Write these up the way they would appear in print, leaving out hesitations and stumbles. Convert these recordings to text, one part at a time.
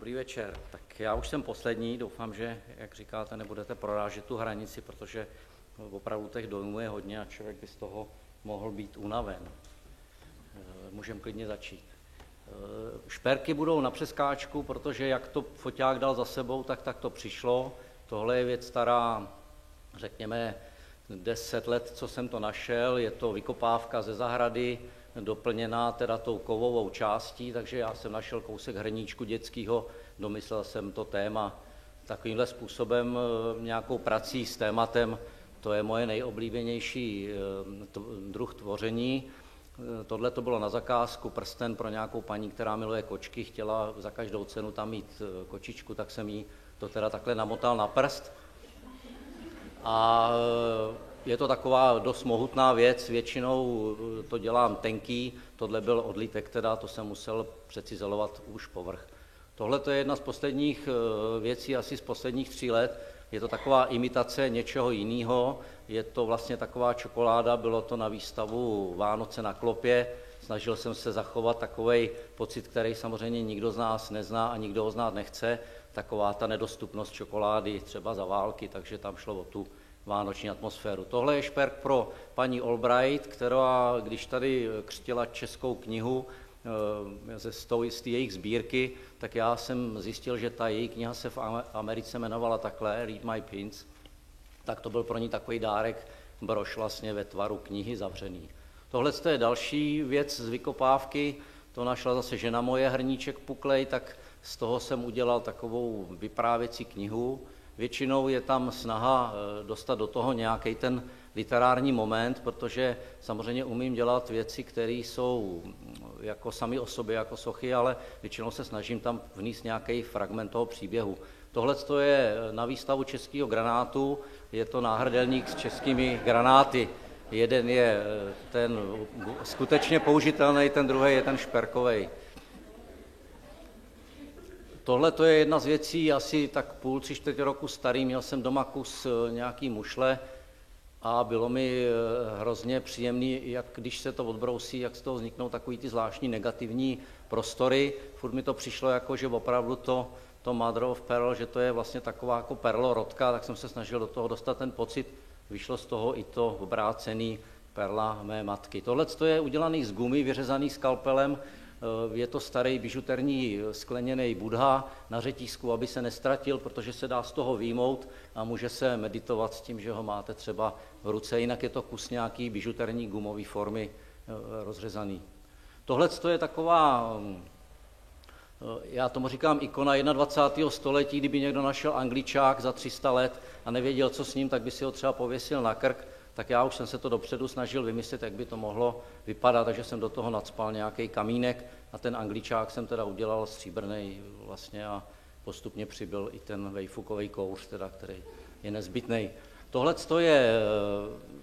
Dobrý večer. Tak já už jsem poslední, doufám, že, jak říkáte, nebudete prorážet tu hranici, protože opravdu těch dojmů je hodně a člověk by z toho mohl být unaven. Můžeme klidně začít. Šperky budou na přeskáčku, protože jak to foťák dal za sebou, tak to přišlo. Tohle je věc stará, řekněme, 10 let, co jsem to našel. Je to vykopávka ze zahrady, doplněná teda tou kovovou částí, takže já jsem našel kousek hrníčku dětského, domyslel jsem to téma takovýmhle způsobem, nějakou prací s tématem. To je moje nejoblíbenější druh tvoření. Tohle to bylo na zakázku, prsten pro nějakou paní, která miluje kočky, chtěla za každou cenu tam mít kočičku, tak jsem jí to teda takhle namotal na prst. A je to taková dost mohutná věc, většinou to dělám tenký, tohle byl odlitek teda, to jsem musel přecizelovat už povrch. Tohle to je jedna z posledních věcí, asi z posledních 3 let, je to taková imitace něčeho jiného, je to vlastně taková čokoláda, bylo to na výstavu Vánoce na Klopě, snažil jsem se zachovat takovej pocit, který samozřejmě nikdo z nás nezná a nikdo ho znát nechce, taková ta nedostupnost čokolády třeba za války, takže tam šlo o tu vánoční atmosféru. Tohle je šperk pro paní Albright, která, když tady křtila českou knihu z té jejich sbírky, tak já jsem zjistil, že ta její kniha se v Americe jmenovala takhle, Read My Pins, tak to byl pro ní takový dárek, brož vlastně ve tvaru knihy zavřený. Tohle je další věc z vykopávky, to našla zase žena moje, hrníček puklej, tak z toho jsem udělal takovou vyprávěcí knihu. Většinou je tam snaha dostat do toho nějaký ten literární moment, protože samozřejmě umím dělat věci, které jsou jako sami o sobě, jako sochy, ale většinou se snažím tam vníst nějaký fragment toho příběhu. Tohle je na výstavu českého granátu, je to náhrdelník s českými granáty. Jeden je ten skutečně použitelný, ten druhý je ten šperkovej. Tohle to je jedna z věcí, asi tak 3/4 roku starý, měl jsem doma kus nějaký mušle a bylo mi hrozně příjemný, jak když se to odbrousí, jak z toho vzniknou takový ty zvláštní negativní prostory. Furt mi to přišlo jako, že opravdu to Mother of Pearl, že to je vlastně taková jako perlorodka, tak jsem se snažil do toho dostat ten pocit, vyšlo z toho i to obrácený perla mé matky. Tohle je udělaný z gumy, vyřezaný skalpelem. Je to starý bižuterní skleněný Buddha na řetízku, aby se nestratil, protože se dá z toho vyjmout a může se meditovat s tím, že ho máte třeba v ruce, jinak je to kus nějaký bižuterní gumové formy rozřezaný. Tohle je taková, já tomu říkám, ikona 21. století, kdyby někdo našel Angličák za 300 let a nevěděl, co s ním, tak by si ho třeba pověsil na krk, tak já už jsem se to dopředu snažil vymyslet, jak by to mohlo vypadat, takže jsem do toho nacpal nějaký kamínek a ten Angličák jsem teda udělal stříbrnej vlastně a postupně přibyl i ten vejfukový kouř, teda, který je nezbytný. Tohle je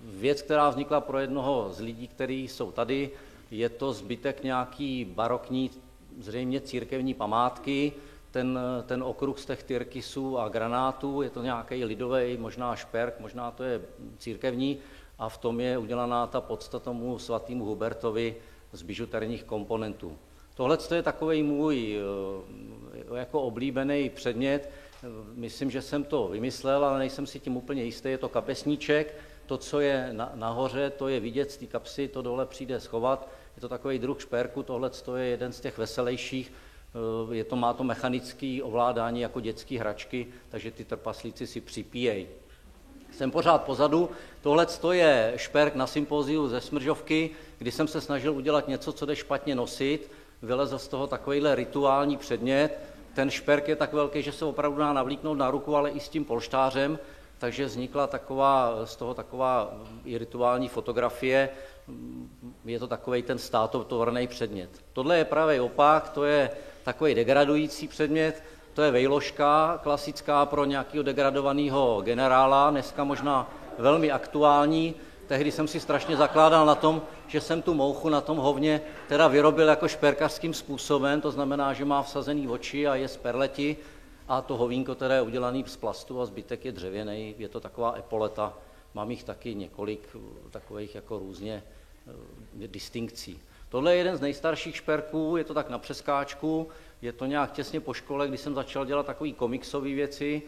věc, která vznikla pro jednoho z lidí, kteří jsou tady. Je to zbytek nějaký barokní, zřejmě církevní památky, ten okruh z těch tyrkysů a granátů, je to nějaký lidový, možná šperk, možná to je církevní a v tom je udělaná ta podsta tomu svatému Hubertovi z bižuterních komponentů. Tohle je takový můj jako oblíbený předmět, myslím, že jsem to vymyslel, ale nejsem si tím úplně jistý, je to kapesníček, to, co je nahoře, to je vidět z té kapsy, to dole přijde schovat, je to takový druh šperku, tohle je jeden z těch veselějších, má to mechanické ovládání jako dětské hračky, takže ty trpaslíci si připíjejí. Jsem pořád pozadu, tohle je šperk na sympóziu ze Smržovky, kdy jsem se snažil udělat něco, co jde špatně nosit, vylezl z toho takovýhle rituální předmět. Ten šperk je tak velký, že se opravdu dá navlíknout na ruku, ale i s tím polštářem, takže vznikla z toho taková i rituální fotografie, je to takový ten státotvorný předmět. Tohle je pravý opak, to je takový degradující předmět, to je vejložka klasická pro nějakého degradovaného generála, dneska možná velmi aktuální. Tehdy jsem si strašně zakládal na tom, že jsem tu mouchu na tom hovně teda vyrobil jako šperkařským způsobem, to znamená, že má vsazený oči a je z perleti a to hovínko teda je udělaný z plastu a zbytek je dřevěný, je to taková epoleta, mám jich taky několik takových jako různě distinkcí. Tohle je jeden z nejstarších šperků, je to tak na přeskáčku, Je to nějak těsně po škole, kdy jsem začal dělat takové komiksové věci.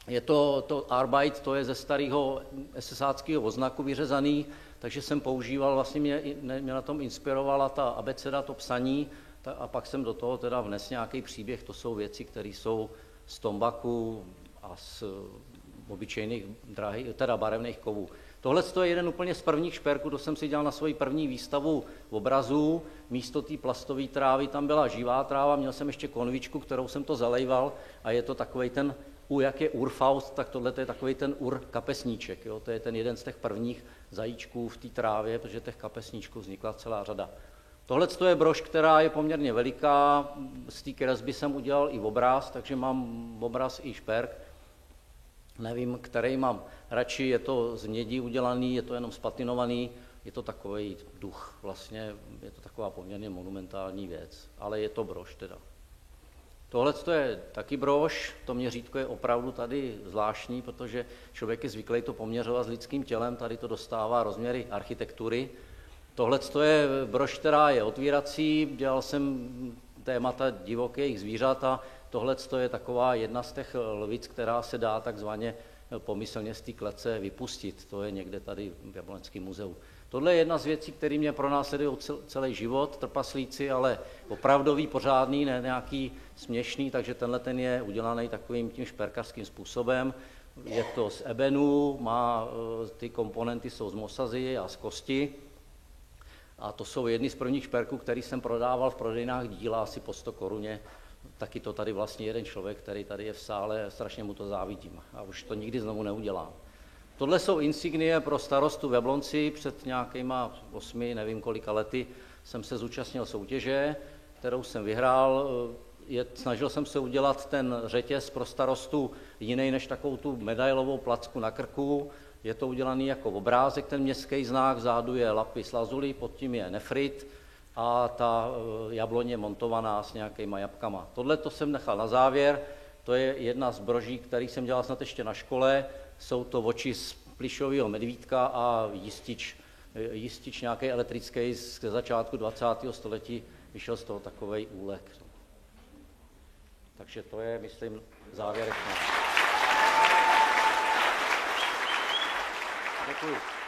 Je to Arbeit, to je ze starého SSáckého oznaku vyřezaný, takže jsem používal, vlastně mě na tom inspirovala ta abeceda, to psaní, a pak jsem do toho teda vnes nějaký příběh, to jsou věci, které jsou z tombaku a z obyčejných teda barevných kovů. Tohle je jeden úplně z prvních šperků, to jsem si dělal na svoji první výstavu obrazů. Místo té plastové trávy tam byla živá tráva, měl jsem ještě konvičku, kterou jsem to zalejval a je to takovej ten, jak je Urfaust, tak tohle je takový ten kapesníček. Jo? To je ten jeden z těch prvních zajíčků v té trávě, protože těch kapesníčků vznikla celá řada. Tohle je brož, která je poměrně veliká, z té kresby jsem udělal i obraz, takže mám obraz i šperk. Nevím, který mám radši, je to z mědi udělaný, je to jenom spatinovaný, je to takový duch, vlastně je to taková poměrně monumentální věc, ale je to brož teda. Tohle je taky brož, to měřítko je opravdu tady zvláštní, protože člověk je zvyklý to poměřovat s lidským tělem, tady to dostává rozměry architektury. Tohle je brož, která je otvírací, dělal jsem témata divokých zvířat a tohle je taková jedna z těch lvic, která se dá takzvaně pomyslně z té klece vypustit. To je někde tady v Jablonském muzeu. Tohle je jedna z věcí, které mě pronásledují celý život, trpaslíci, ale opravdový, pořádný, ne nějaký směšný, takže tenhle ten je udělaný takovým tím šperkařským způsobem. Je to z ebenu, ty komponenty jsou z mosazy a z kosti. A to jsou jedny z prvních šperků, který jsem prodával v prodejnách Díla asi po 100 koruně. Taky to tady vlastně jeden člověk, který tady je v sále, strašně mu to závidím a už to nikdy znovu neudělám. Tohle jsou insignie pro starostu v Jablonci. Před nějakýma 8, nevím kolika lety jsem se zúčastnil soutěže, kterou jsem vyhrál. Snažil jsem se udělat ten řetěz pro starostu jiný než takovou tu medailovou placku na krku. Je to udělaný jako obrázek, ten městský znak, vzadu je lapis lazuli, pod tím je nefrit a ta jabloň je montovaná s nějakýma jabkama. Tohle to jsem nechal na závěr, to je jedna z broží, který jsem dělal snad ještě na škole. Jsou to oči z plišového medvídka a jistič nějaký elektrický z začátku 20. století, vyšel z toho takovej úlek. Takže to je, myslím, závěrečné. Děkuji.